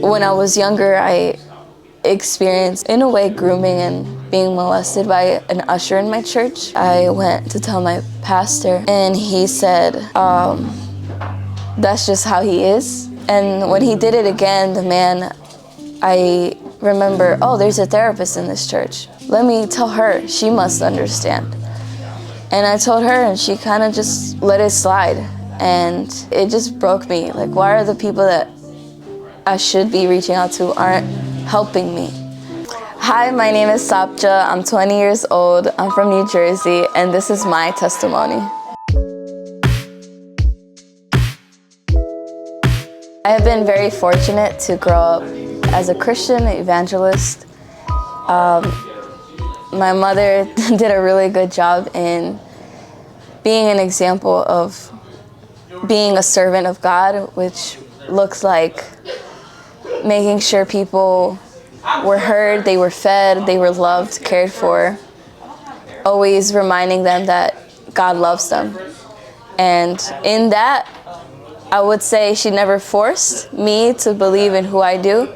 When I was younger, I experienced, in a way, grooming and being molested by an usher in my church. I went to tell my pastor, and he said, that's just how he is. And when he did it again, the man, I remember, oh, there's a therapist in this church. Let me tell her, she must understand. And I told her, and she kind of just let it slide. And it just broke me. Like, why are the people that I should be reaching out to aren't helping me? Hi, my name is Sapja. I'm 20 years old. I'm from New Jersey, and this is my testimony. I have been very fortunate to grow up as a Christian evangelist. My mother did a really good job in being an example of being a servant of God, which looks like making sure people were heard, they were fed, they were loved, cared for, always reminding them that God loves them. And in that, I would say she never forced me to believe in who I do,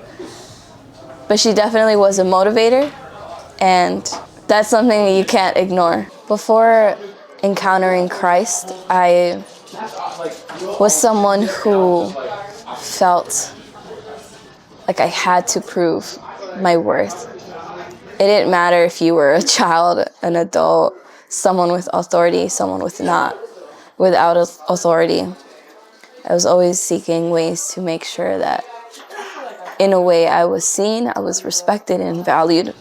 but she definitely was a motivator, and that's something you can't ignore. Before encountering Christ, I was someone who felt like I had to prove my worth. It didn't matter if you were a child, an adult, someone with authority, someone without authority. I was always seeking ways to make sure that, in a way, I was seen, I was respected and valued.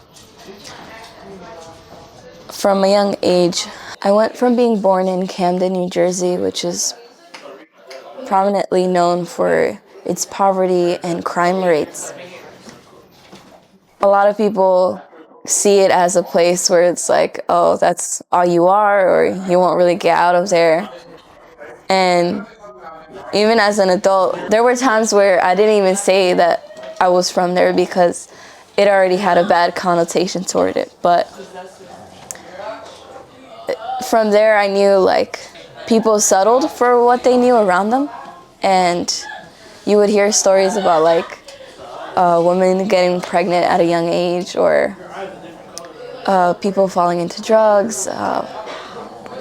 From a young age, I went from being born in Camden, New Jersey, which is prominently known for its poverty and crime rates. A lot of people see it as a place where it's like, oh, that's all you are, or you won't really get out of there. And even as an adult, there were times where I didn't even say that I was from there because it already had a bad connotation toward it. But from there, I knew like people settled for what they knew around them. And you would hear stories about like women getting pregnant at a young age, or people falling into drugs,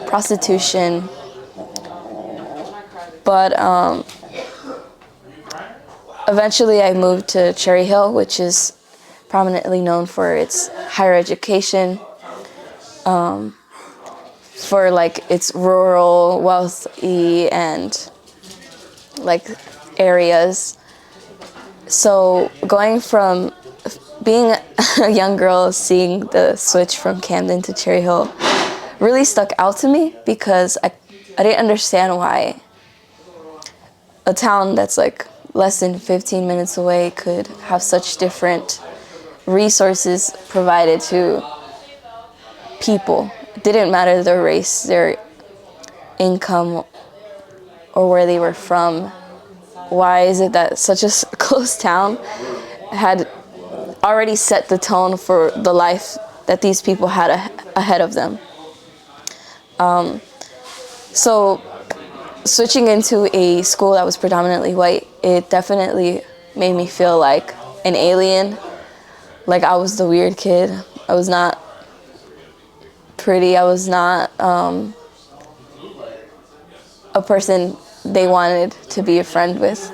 prostitution. But eventually I moved to Cherry Hill, which is prominently known for its higher education, for like its rural, wealthy, and like areas. So going from being a young girl, seeing the switch from Camden to Cherry Hill really stuck out to me, because I didn't understand why a town that's like less than 15 minutes away could have such different resources provided to people. It didn't matter their race, their income, or where they were from. Why is it that such a close town had already set the tone for the life that these people had ahead of them? So switching into a school that was predominantly white, it definitely made me feel like an alien, like I was the weird kid. I was not pretty. I was not a person they wanted to be a friend with.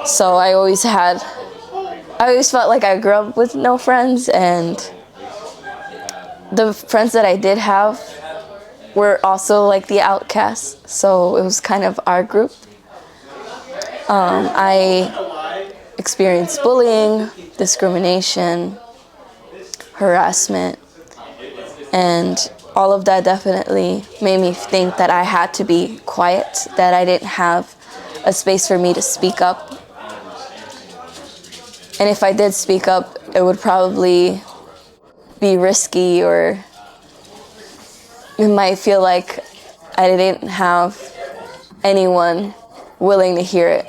So I always felt like I grew up with no friends, and the friends that I did have were also like the outcasts, so it was kind of our group. I experienced bullying, discrimination, harassment, and all of that definitely made me think that I had to be quiet, that I didn't have a space for me to speak up. And if I did speak up, it would probably be risky, or it might feel like I didn't have anyone willing to hear it.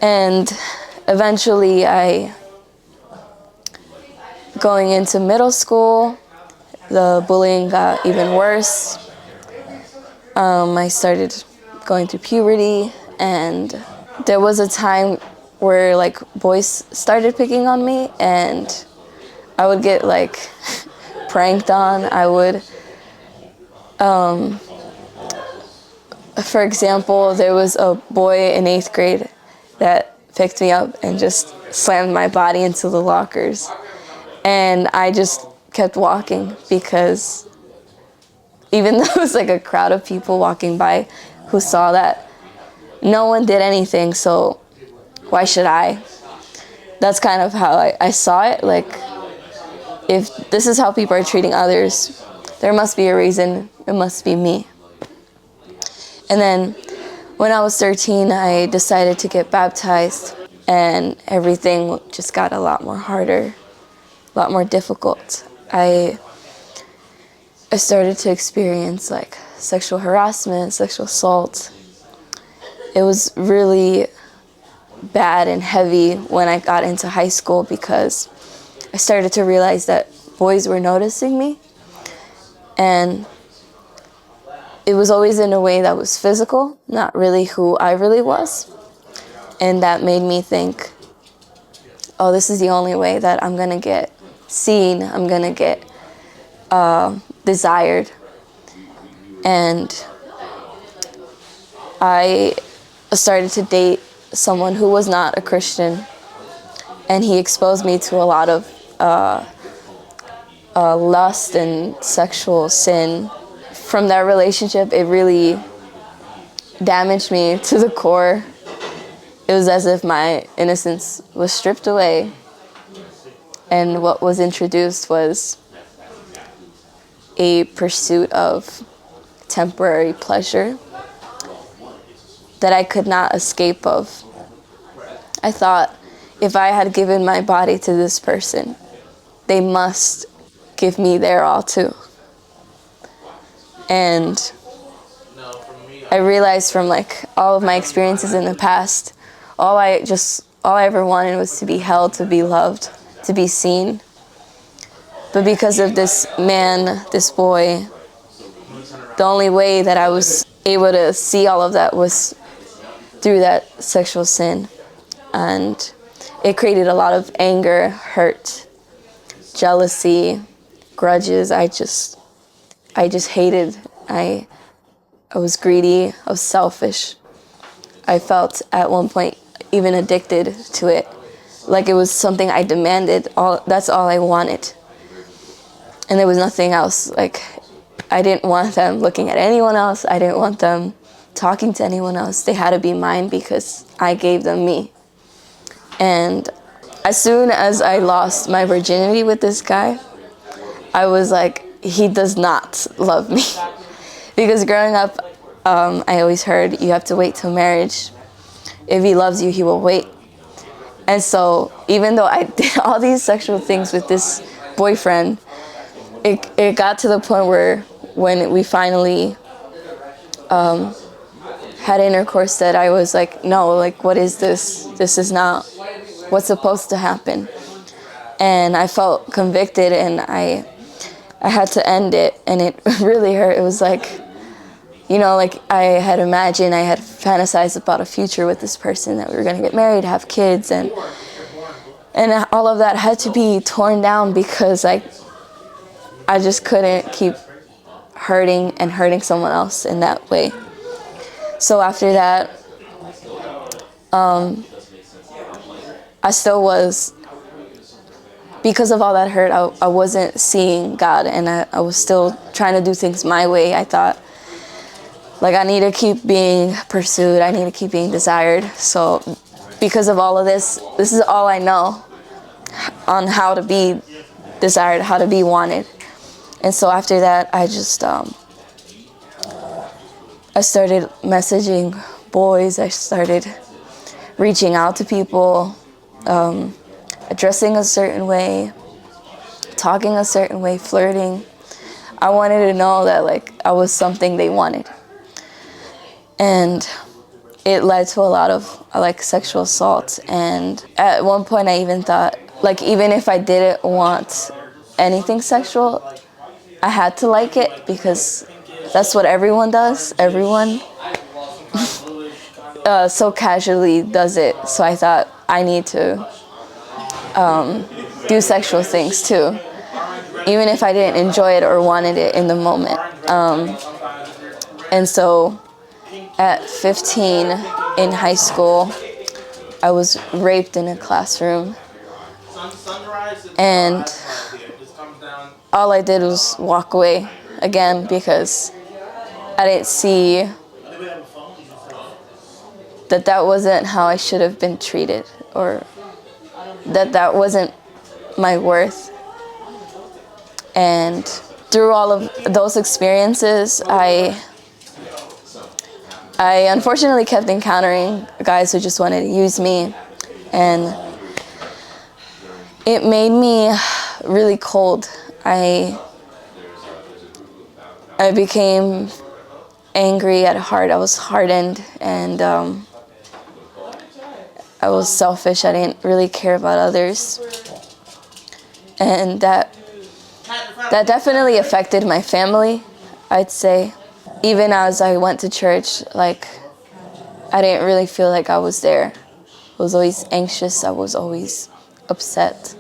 And eventually going into middle school, the bullying got even worse. I started going through puberty, and there was a time where like boys started picking on me, and I would get like pranked on. I would, for example, there was a boy in 8th grade that picked me up and just slammed my body into the lockers. And I just kept walking because even though it was like a crowd of people walking by who saw that, no one did anything, so why should I? That's kind of how I saw it. Like, if this is how people are treating others, there must be a reason. It must be me. And then when I was 13, I decided to get baptized, and everything just got a lot more harder, a lot more difficult. I started to experience like sexual harassment, sexual assault. It was really bad and heavy when I got into high school because I started to realize that boys were noticing me, and it was always in a way that was physical, not really who I really was. And that made me think, oh, this is the only way that I'm gonna get seen, I'm gonna get desired. And I started to date someone who was not a Christian, and he exposed me to a lot of lust and sexual sin. From that relationship, it really damaged me to the core. It was as if my innocence was stripped away, and what was introduced was a pursuit of temporary pleasure that I could not escape of. I thought if I had given my body to this person, they must give me their all too. And I realized from like all of my experiences in the past, all I ever wanted was to be held, to be loved, to be seen. But because of this man, this boy, the only way that I was able to see all of that was through that sexual sin. And it created a lot of anger, hurt, jealousy, grudges. I just hated. I was greedy, I was selfish. I felt at one point even addicted to it. Like it was something I demanded. That's all I wanted. And there was nothing else. Like, I didn't want them looking at anyone else. I didn't want them talking to anyone else. They had to be mine because I gave them me. And as soon as I lost my virginity with this guy, I was like, he does not love me. Because growing up, I always heard you have to wait till marriage. If he loves you, he will wait. And so even though I did all these sexual things with this boyfriend, it got to the point where when we finally had intercourse that I was like, no, like, what is this? This is not what's supposed to happen. And I felt convicted, and I had to end it, and it really hurt. It was like, you know, like I had imagined, I had fantasized about a future with this person, that we were going to get married, have kids, and all of that had to be torn down because I just couldn't keep hurting someone else in that way. So after that, I still was, because of all that hurt, I wasn't seeing God, and I was still trying to do things my way. I thought, like, I need to keep being pursued, I need to keep being desired. So because of all of this is all I know on how to be desired, how to be wanted. And so after that, I just I started messaging boys. I started reaching out to people, dressing a certain way, talking a certain way, flirting. I wanted to know that, like, I was something they wanted. And it led to a lot of, like, sexual assault. And at one point I even thought, like, even if I didn't want anything sexual, I had to like it because that's what everyone does. Everyone so casually does it. So I thought I need to do sexual things too, even if I didn't enjoy it or wanted it in the moment. And so at 15 in high school, I was raped in a classroom. And all I did was walk away again because I didn't see that wasn't how I should have been treated, or that wasn't my worth. And through all of those experiences, I unfortunately kept encountering guys who just wanted to use me, and it made me really cold. I became angry at heart. I was hardened, and I was selfish. I didn't really care about others, and that definitely affected my family, I'd say. Even as I went to church, like, I didn't really feel like I was there. I was always anxious. I was always upset.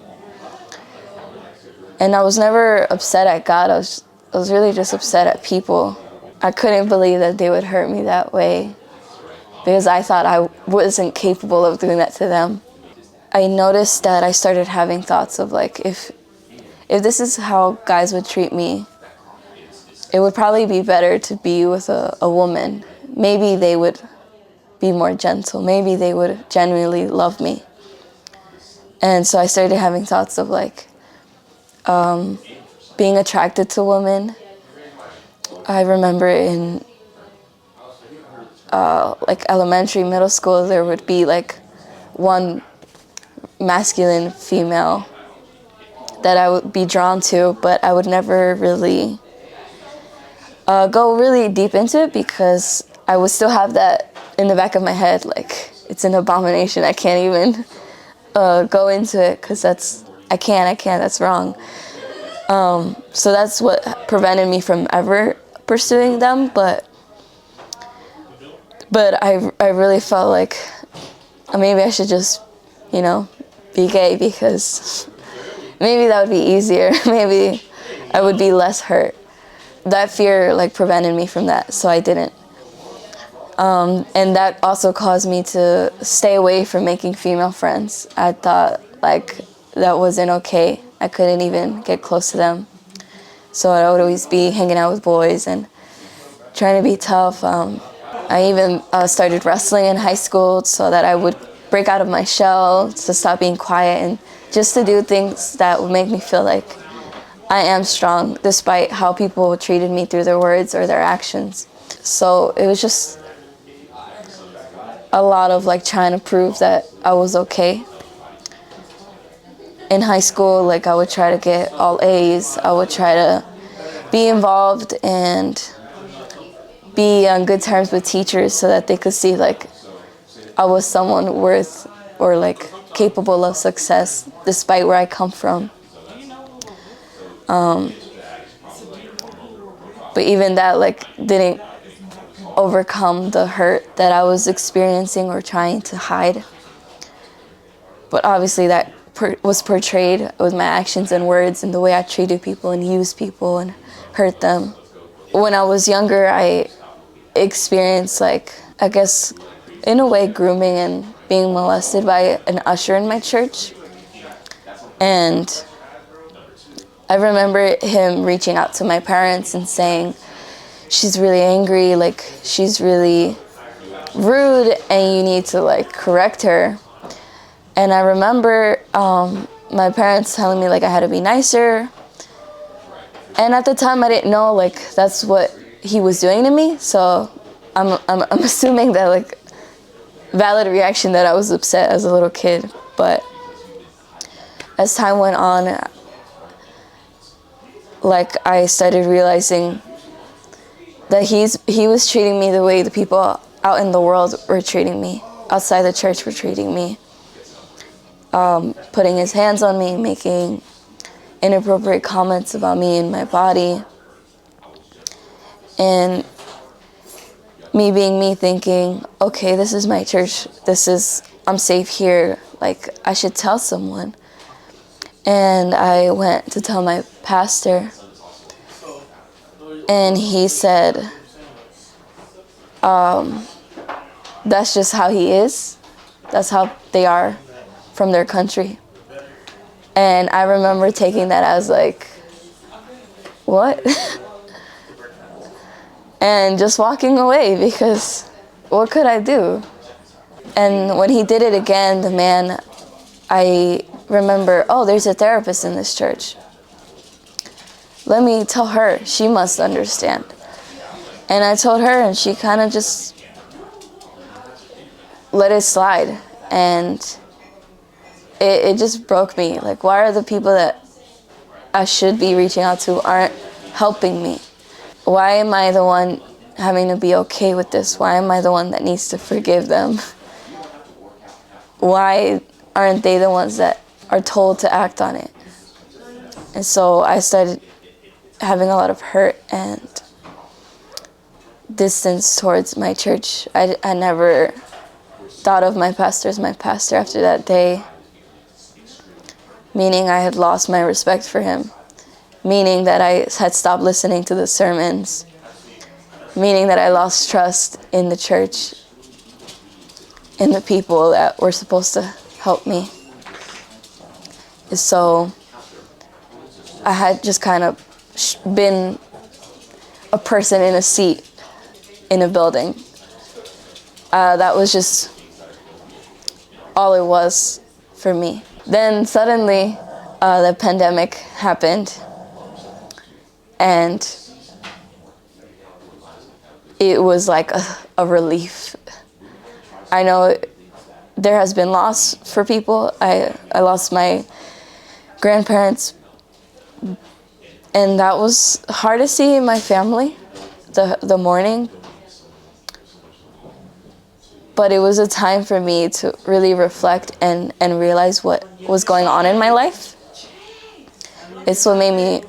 And I was never upset at God. I was really just upset at people. I couldn't believe that they would hurt me that way because I thought I wasn't capable of doing that to them. I noticed that I started having thoughts of, like, if this is how guys would treat me, it would probably be better to be with a woman. Maybe they would be more gentle. Maybe they would genuinely love me. And so I started having thoughts of, like, being attracted to women. I remember in like elementary, middle school, there would be like one masculine female that I would be drawn to, but I would never really go really deep into it because I would still have that in the back of my head, like, it's an abomination. I can't even go into it because I can't, that's wrong. So that's what prevented me from ever pursuing them, but I really felt like maybe I should just, be gay because maybe that would be easier. Maybe I would be less hurt. That fear, like, prevented me from that, so I didn't. And that also caused me to stay away from making female friends. I thought, like, that wasn't okay. I couldn't even get close to them. So I would always be hanging out with boys and trying to be tough. I even started wrestling in high school so that I would break out of my shell, to stop being quiet, and just to do things that would make me feel like I am strong, despite how people treated me through their words or their actions. So it was just a lot of, like, trying to prove that I was okay. In high school, like, I would try to get all A's. I would try to be involved and be on good terms with teachers so that they could see, like, I was someone worth or, like, capable of success despite where I come from. But even that, like, didn't overcome the hurt that I was experiencing or trying to hide. But obviously that was portrayed with my actions and words and the way I treated people and used people and hurt them. When I was younger, I experienced, like, I guess, in a way, grooming and being molested by an usher in my church. And I remember him reaching out to my parents and saying, she's really angry, like, she's really rude and you need to, like, correct her. And I remember my parents telling me, like, I had to be nicer. And at the time I didn't know, like, that's what he was doing to me. So I'm assuming that, like, valid reaction that I was upset as a little kid. But as time went on, like, I started realizing that he was treating me the way the people out in the world were treating me, outside the church were treating me. Putting his hands on me, making inappropriate comments about me and my body. And me being me, thinking, okay, this is my church, I'm safe here, like I should tell someone. And I went to tell my pastor, and he said, that's just how he is. That's how they are from their country. And I remember taking that as like, what? And just walking away, because what could I do? And when he did it again, the man, I remember, oh, there's a therapist in this church. Let me tell her, she must understand. And I told her, and she kind of just let it slide. And it just broke me. Like, why are the people that I should be reaching out to aren't helping me? Why am I the one having to be okay with this? Why am I the one that needs to forgive them? Why aren't they the ones that are told to act on it? And so I started having a lot of hurt and distance towards my church. I never thought of my pastor as my pastor after that day, meaning I had lost my respect for him, meaning that I had stopped listening to the sermons, meaning that I lost trust in the church, in the people that were supposed to help me. So I had just kind of been a person in a seat in a building. That was just all it was for me. Then suddenly the pandemic happened, and it was like a relief. I know there has been loss for people. I lost my grandparents, and that was hard to see in my family, the mourning. But it was a time for me to really reflect and realize what was going on in my life. It's what made me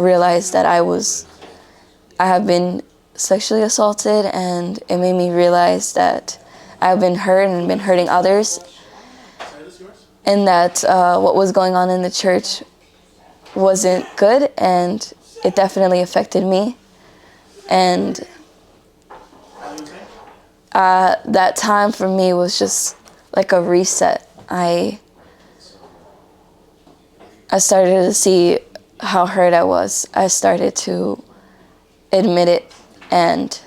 realize that I have been sexually assaulted, and it made me realize that I've been hurt and been hurting others, and that what was going on in the church wasn't good, and it definitely affected me. And that time for me was just like a reset. I started to see how hurt I was. I started to admit it, and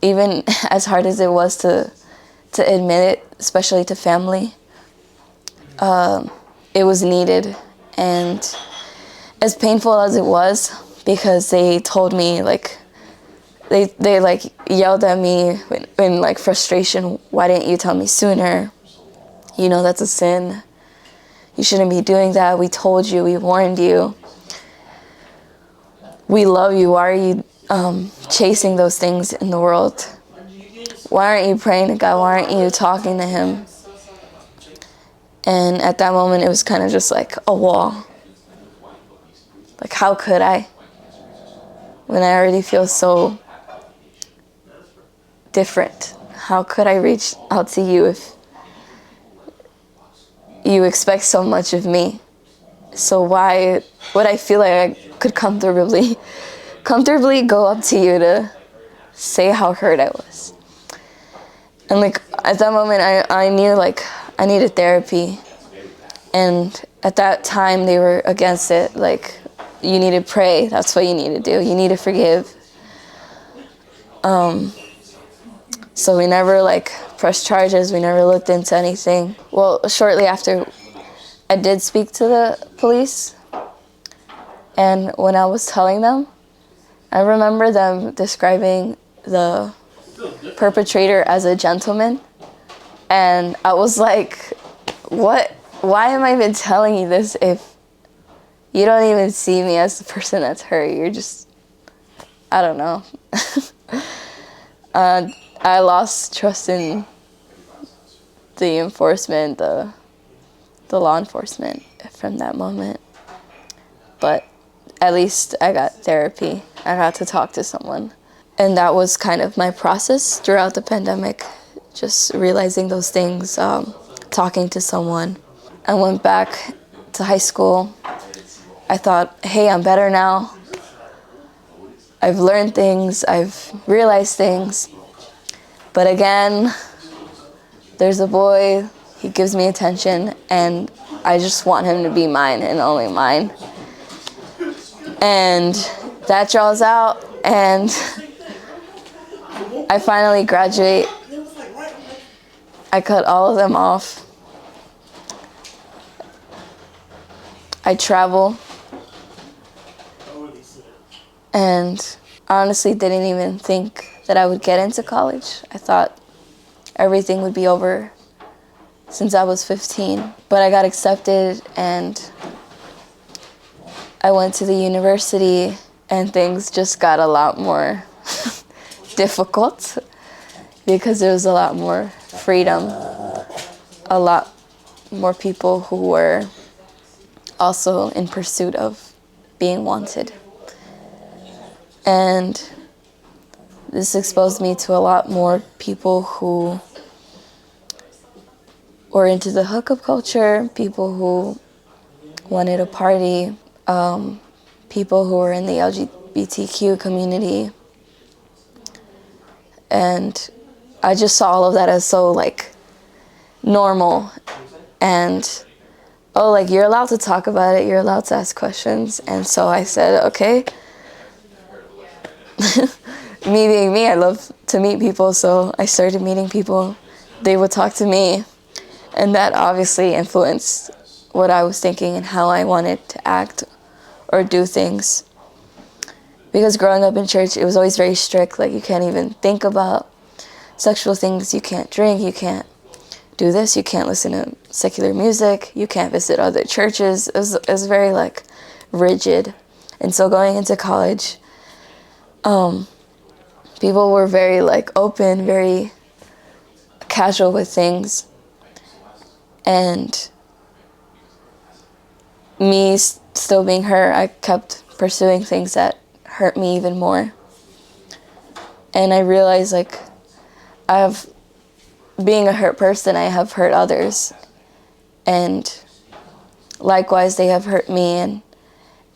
even as hard as it was to admit it, especially to family, it was needed. And as painful as it was, because they told me, like, they like yelled at me in like frustration, why didn't you tell me sooner? You know, that's a sin. You shouldn't be doing that. We told you, we warned you. We love you. Why are you chasing those things in the world? Why aren't you praying to God? Why aren't you talking to him? And at that moment, it was kind of just like a wall. Like, how could I? When I already feel so different. How could I reach out to you if you expect so much of me? So why would I feel like I could comfortably go up to you to say how hurt I was? And like at that moment, I knew like I needed therapy. And at that time, they were against it. Like, you need to pray. That's what you need to do. You need to forgive. So we never like pressed charges. We never looked into anything. Well, shortly after, I did speak to the police. And when I was telling them, I remember them describing the perpetrator as a gentleman. And I was like, what? Why am I even telling you this if you don't even see me as the person that's hurt? You're just, I don't know. I lost trust in the enforcement, the law enforcement from that moment. But at least I got therapy. I got to talk to someone. And that was kind of my process throughout the pandemic, just realizing those things, talking to someone. I went back to high school. I thought, hey, I'm better now. I've learned things, I've realized things. But again, there's a boy, he gives me attention, and I just want him to be mine and only mine. And that draws out, and I finally graduate. I cut all of them off. I travel. And I honestly didn't even think that I would get into college. I thought everything would be over since I was 15. But I got accepted, and I went to the university, and things just got a lot more difficult because there was a lot more freedom, a lot more people who were also in pursuit of being wanted. And this exposed me to a lot more people who were into the hookup culture, people who wanted to party, people who were in the LGBTQ community. And I just saw all of that as so, like, normal. And, oh, like, you're allowed to talk about it, you're allowed to ask questions. And so I said, okay. Me being me, I love to meet people, so I started meeting people. They would talk to me, and that obviously influenced what I was thinking and how I wanted to act or do things. Because growing up in church, it was always very strict. Like, you can't even think about sexual things, you can't drink, you can't do this, you can't listen to secular music, you can't visit other churches. It was very, like, rigid. And so going into college, people were very, like, open, very casual with things. And me still being her, I kept pursuing things that hurt me even more. And I realized, like, being a hurt person, I have hurt others. And likewise, they have hurt me,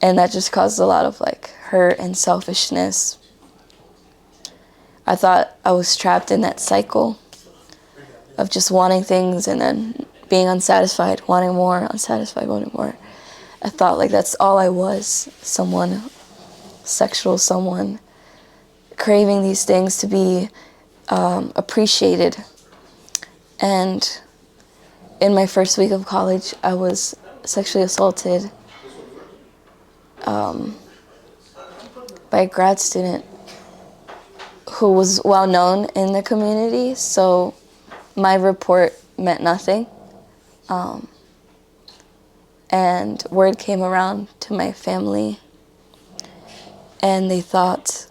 and that just caused a lot of, like, hurt and selfishness. I thought I was trapped in that cycle of just wanting things and then being unsatisfied, wanting more, unsatisfied, wanting more. I thought, like, that's all I was, someone sexual, someone craving these things to be appreciated. And in my first week of college, I was sexually assaulted by a grad student who was well known in the community, so my report meant nothing. And word came around to my family, and they thought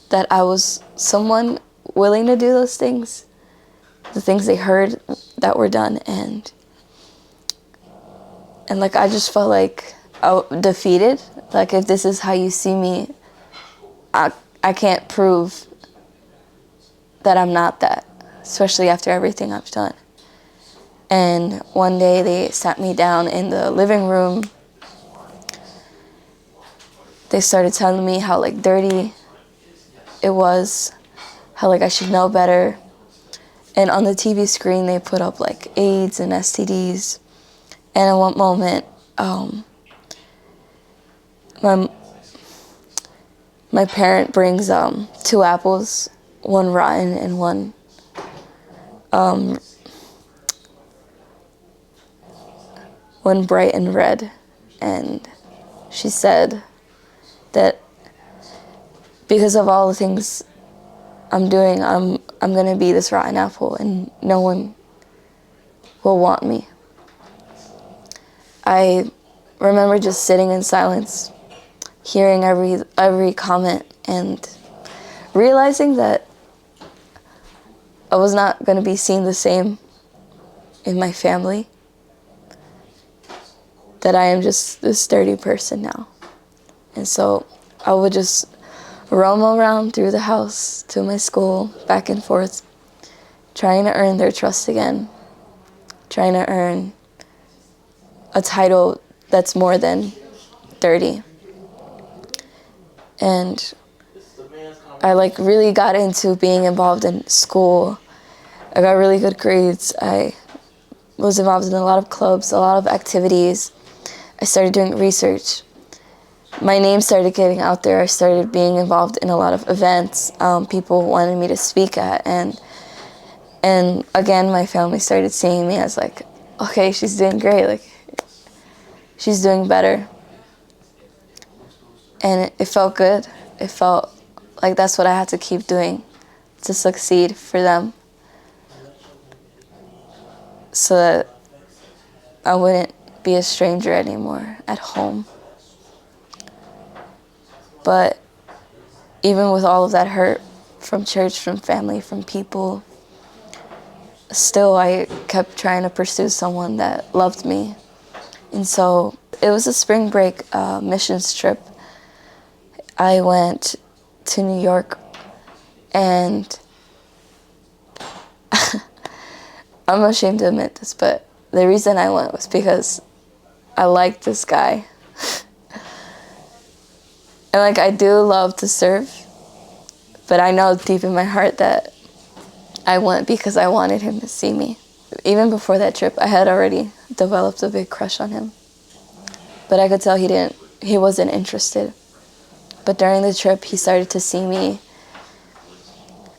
that I was someone willing to do those things, the things they heard that were done, and like, I just felt like defeated. Like, if this is how you see me, I can't prove that I'm not that, especially after everything I've done. And one day they sat me down in the living room. They started telling me how, like, dirty it was, how, like, I should know better. And on the TV screen, they put up, like, AIDS and STDs. And at one moment, my parent brings 2 apples, one rotten and one bright and red. And she said that because of all the things I'm doing, I'm gonna be this rotten apple and no one will want me. I remember just sitting in silence, hearing every comment, and realizing that I was not gonna be seen the same in my family, that I am just this dirty person now. And so I would just roam around through the house to my school, back and forth, trying to earn their trust again, trying to earn a title that's more than 30. And I really got into being involved in school. I got really good grades. I was involved in a lot of clubs, a lot of activities. I started doing research. My name started getting out there. I started being involved in a lot of events people wanted me to speak at. And again, my family started seeing me as okay, she's doing great. She's doing better. And it felt good. It felt like that's what I had to keep doing to succeed for them, so that I wouldn't be a stranger anymore at home. But even with all of that hurt from church, from family, from people, still I kept trying to pursue someone that loved me. And so it was a spring break missions trip. I went to New York, and I'm ashamed to admit this, but the reason I went was because I liked this guy. And I do love to serve, but I know deep in my heart that I went because I wanted him to see me. Even before that trip, I had already developed a big crush on him, but I could tell he wasn't interested. But during the trip, he started to see me.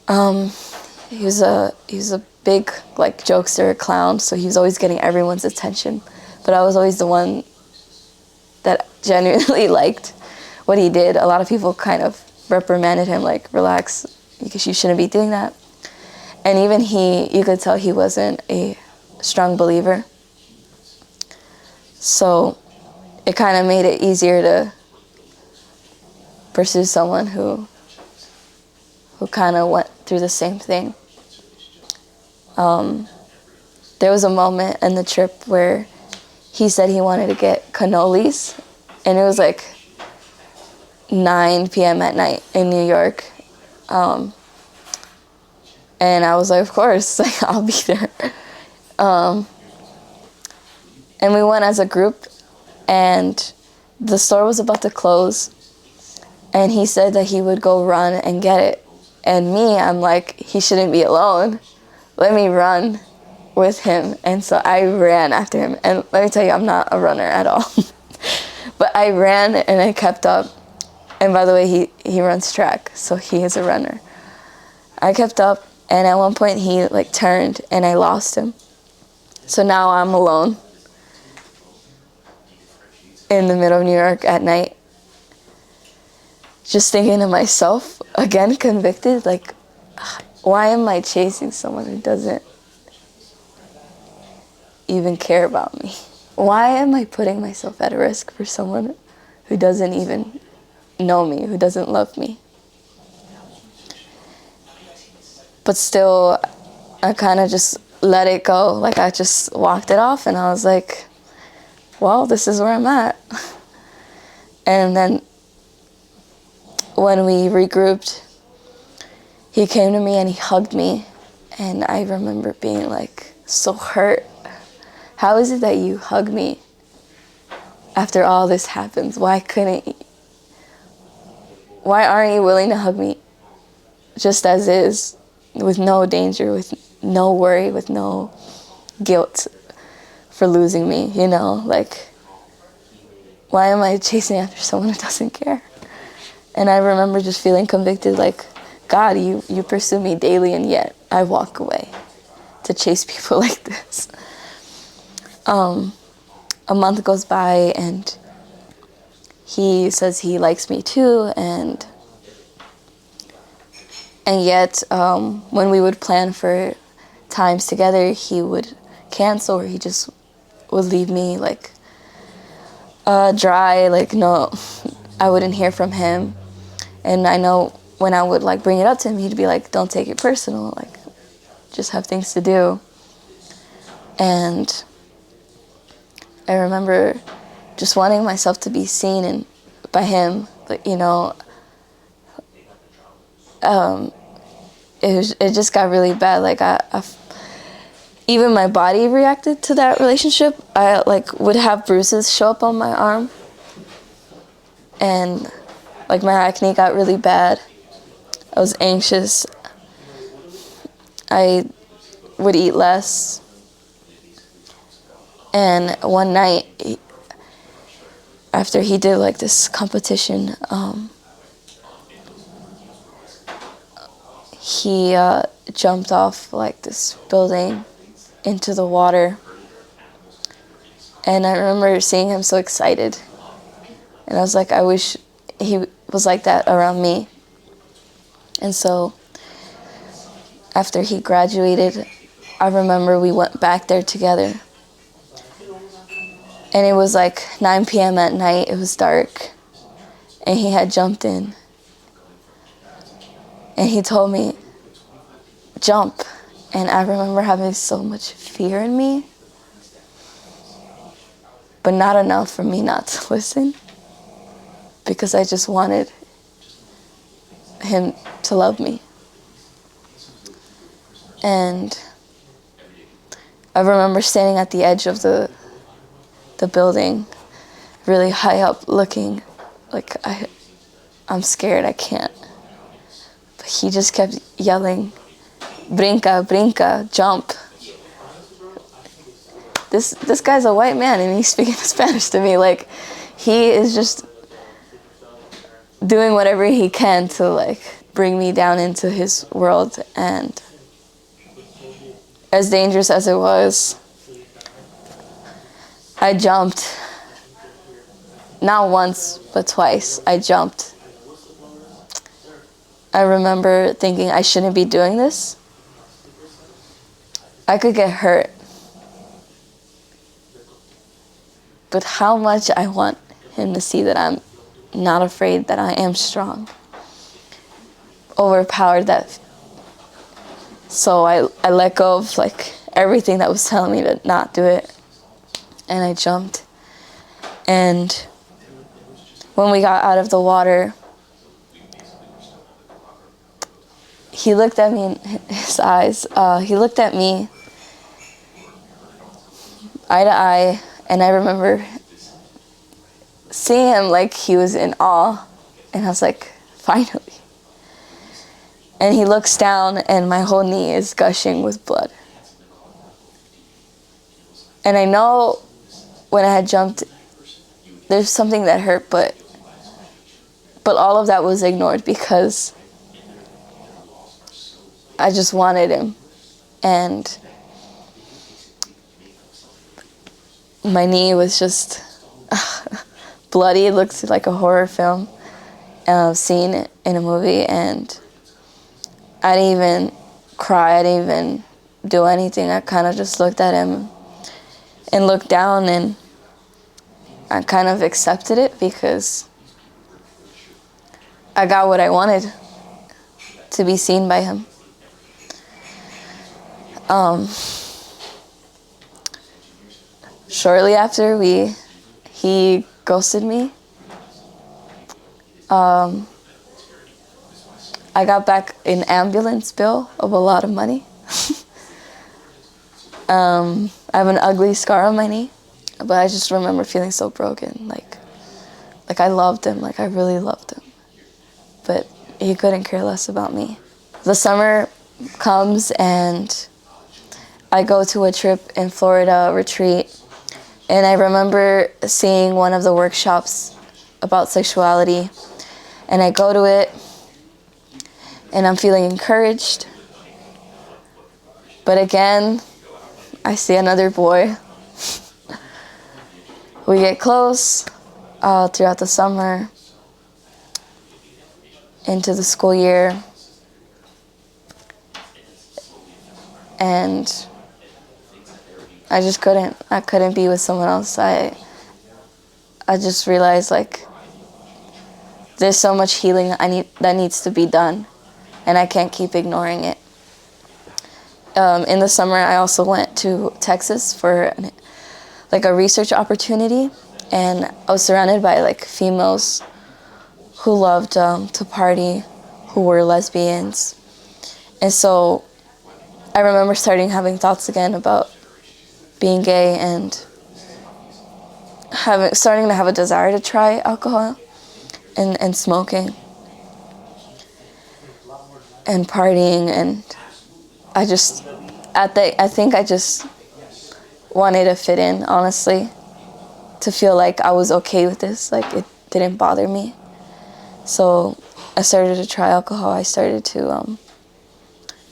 He was a big jokester, clown, so he was always getting everyone's attention. But I was always the one that genuinely liked what he did. A lot of people kind of reprimanded him, relax, because you shouldn't be doing that. And even you could tell he wasn't a strong believer. So it kind of made it easier to pursue someone who kind of went through the same thing. There was a moment in the trip where he said he wanted to get cannolis, and it was 9 p.m. at night in New York. And I was like, of course, I'll be there. And we went as a group, and the store was about to close, and he said that he would go run and get it. And me, I'm like, he shouldn't be alone. Let me run with him. And so I ran after him. And let me tell you, I'm not a runner at all. But I ran and I kept up. And by the way, he runs track, so he is a runner. I kept up, and at one point he turned and I lost him. So now I'm alone in the middle of New York at night, just thinking to myself, again convicted, why am I chasing someone who doesn't even care about me? Why am I putting myself at risk for someone who doesn't even know me, who doesn't love me? But still, I kind of just let it go. I just walked it off, and I was like, well, this is where I'm at. And then when we regrouped, he came to me and he hugged me, and I remember being so hurt. How is it that you hug me after all this happens? Why aren't you willing to hug me just as is, with no danger, with no worry, with no guilt for losing me, why am I chasing after someone who doesn't care? And I remember just feeling convicted, God, you pursue me daily, and yet I walk away to chase people like this. A month goes by, and he says he likes me too, and yet when we would plan for times together, he would cancel, or he just would leave me dry, no, I wouldn't hear from him. And I know when I would bring it up to him, he'd be like, don't take it personal, just have things to do. And I remember just wanting myself to be seen by him, it just got really bad. Like even my body reacted to that relationship. I like would have bruises show up on my arm, and like my acne got really bad. I was anxious. I would eat less. And one night, after he did like this competition, he jumped off like this building into the water. And I remember seeing him so excited. And I was like, I wish he was like that around me. And so after he graduated, I remember we went back there together. And it was like 9 p.m. at night. It was dark. And he had jumped in. And he told me, jump. And I remember having so much fear in me, but not enough for me not to listen, because I just wanted him to love me. And I remember standing at the edge of the building, really high up, looking like I'm scared, I can't. But he just kept yelling, brinca, brinca, jump. This guy's a white man and he's speaking Spanish to me. Like, he is just doing whatever he can to like bring me down into his world. And as dangerous as it was, I jumped. Not once, but twice. I jumped. I remember thinking I shouldn't be doing this. I could get hurt. But how much I want him to see that I'm not afraid, that I am strong. Overpowered that. So I let go of like everything that was telling me to not do it. And I jumped. And when we got out of the water, he looked at me in his eyes. He looked at me eye to eye, and I remember seeing him like he was in awe, and I was like, finally. And he looks down, and my whole knee is gushing with blood. And I know when I had jumped, there's something that hurt, but all of that was ignored because I just wanted him. And my knee was just bloody. It looked like a horror film scene in a movie, and I didn't even cry. I didn't even do anything. I kind of just looked at him and looked down, and I kind of accepted it because I got what I wanted, to be seen by him. Shortly after he ghosted me. I got back an ambulance bill of a lot of money. I have an ugly scar on my knee, but I just remember feeling so broken. Like I loved him, like I really loved him. But he couldn't care less about me. The summer comes and I go to a trip in Florida, a retreat, and I remember seeing one of the workshops about sexuality, and I go to it, and I'm feeling encouraged. But again, I see another boy. We get close throughout the summer, into the school year, and I just couldn't be with someone else. I just realized like there's so much healing that needs to be done, and I can't keep ignoring it. In the summer, I also went to Texas for like a research opportunity, and I was surrounded by like females who loved to party, who were lesbians. And so I remember having thoughts again about being gay and starting to have a desire to try alcohol and smoking and partying. And I think I just wanted to fit in, honestly, to feel like I was okay with this, like it didn't bother me. So I started to try alcohol. I started to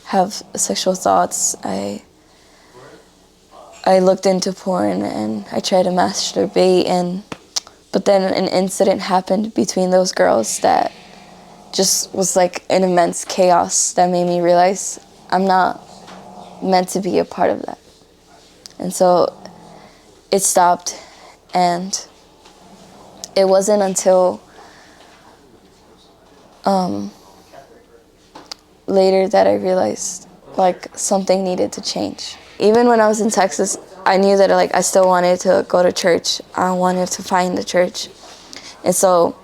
have sexual thoughts. I looked into porn and I tried to masturbate, but then an incident happened between those girls that just was like an immense chaos that made me realize I'm not meant to be a part of that. And so it stopped, and it wasn't until later that I realized like something needed to change. Even when I was in Texas, I knew that like I still wanted to go to church. I wanted to find the church. And so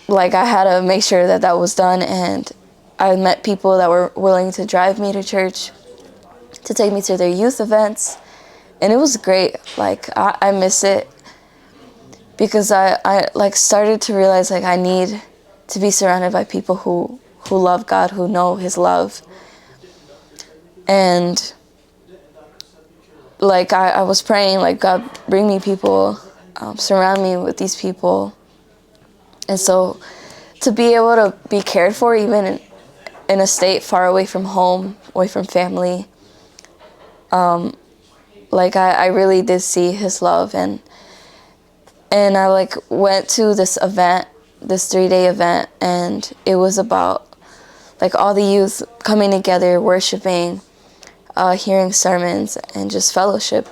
like I had to make sure that that was done, and I met people that were willing to drive me to church, to take me to their youth events, and it was great. Like I miss it because I like started to realize like I need to be surrounded by people who love God, who know His love. And like I was praying, like, God, bring me people, surround me with these people. And so to be able to be cared for even in a state far away from home, away from family, like I really did see His love. And I like went to this event, this 3-day event, and it was about like all the youth coming together, worshiping, hearing sermons, and just fellowship.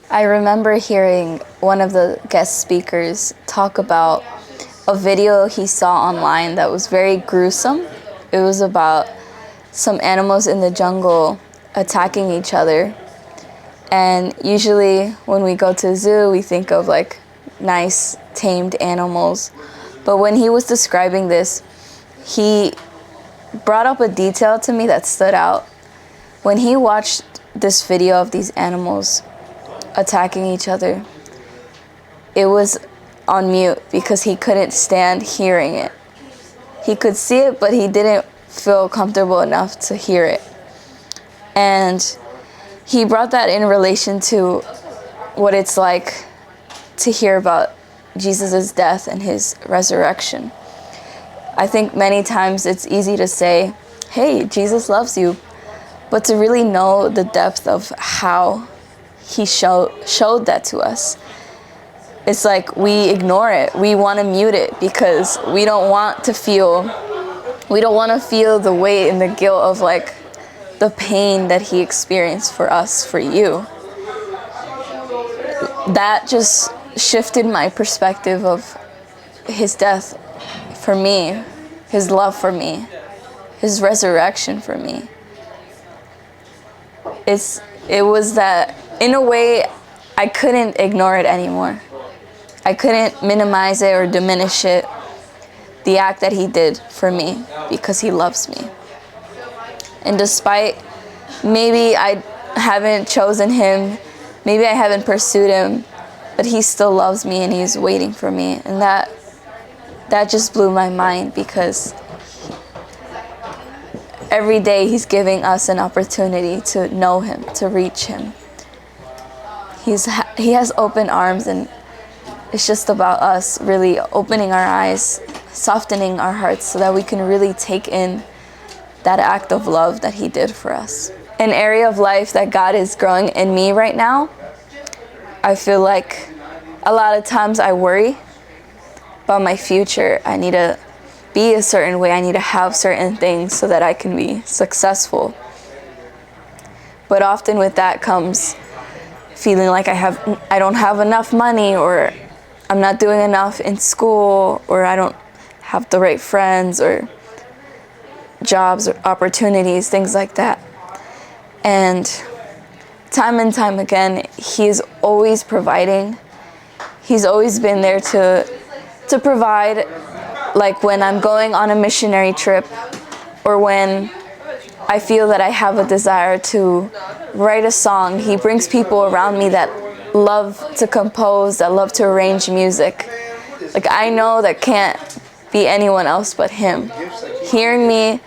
I remember hearing one of the guest speakers talk about a video he saw online that was very gruesome. It was about some animals in the jungle attacking each other. And usually when we go to a zoo, we think of like nice, tamed animals. But when he was describing this, he brought up a detail to me that stood out. When he watched this video of these animals attacking each other, it was on mute because he couldn't stand hearing it. He could see it, but he didn't feel comfortable enough to hear it. And he brought that in relation to what it's like to hear about Jesus' death and His resurrection. I think many times it's easy to say, hey, Jesus loves you, but to really know the depth of how He showed that to us, it's like we ignore it. We want to mute it because we don't want to feel the weight and the guilt of like the pain that He experienced for us, for you. That just shifted my perspective of His death for me, His love for me, His resurrection for me. It was that, in a way, I couldn't ignore it anymore. I couldn't minimize it or diminish it, the act that He did for me, because He loves me. And despite maybe I haven't chosen Him, maybe I haven't pursued Him, but He still loves me and He's waiting for me. And that just blew my mind, because every day He's giving us an opportunity to know Him, to reach Him. He has open arms, and it's just about us really opening our eyes, softening our hearts so that we can really take in that act of love that He did for us. An area of life that God is growing in me right now, I feel like a lot of times I worry about my future. I need to be a certain way. I need to have certain things so that I can be successful. But often with that comes feeling like I don't have enough money, or I'm not doing enough in school, or I don't have the right friends or jobs or opportunities, things like that. And time again, He's always providing. He's always been there to provide like when I'm going on a missionary trip, or when I feel that I have a desire to write a song, he brings people around me that love to compose, that love to arrange music. Like, I know that can't be anyone else but him. Hearing me,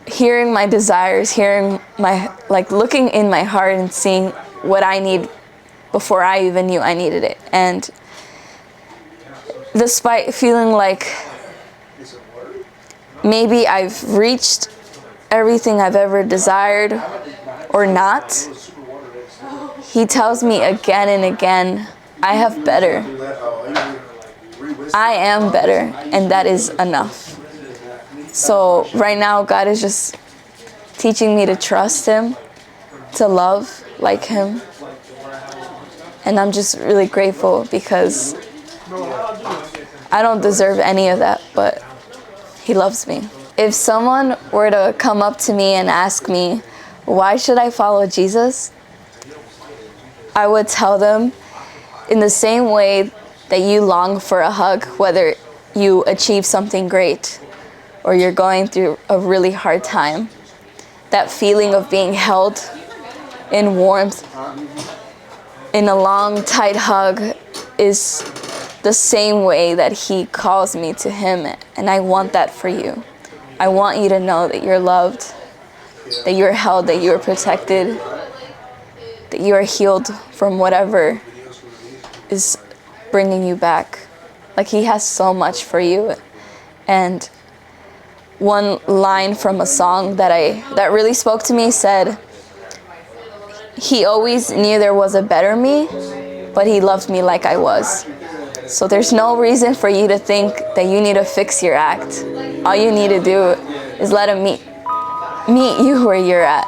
hearing my desires, hearing my, like, looking in my heart and seeing what I need before I even knew I needed it. And despite feeling like maybe I've reached everything I've ever desired or not, he tells me again and again, I have better. I am better, and that is enough. So right now, God is just teaching me to trust him, to love like him. And I'm just really grateful because I don't deserve any of that, but he loves me. If someone were to come up to me and ask me, why should I follow Jesus? I would tell them, in the same way that you long for a hug, whether you achieve something great or you're going through a really hard time, that feeling of being held in warmth, in a long, tight hug, is the same way that he calls me to him. And I want that for you. I want you to know that you're loved, that you're held, that you're protected, that you are healed from whatever is bringing you back. Like, he has so much for you. And one line from a song that really spoke to me said, he always knew there was a better me, but he loved me like I was. So there's no reason for you to think that you need to fix your act. All you need to do is let him meet you where you're at.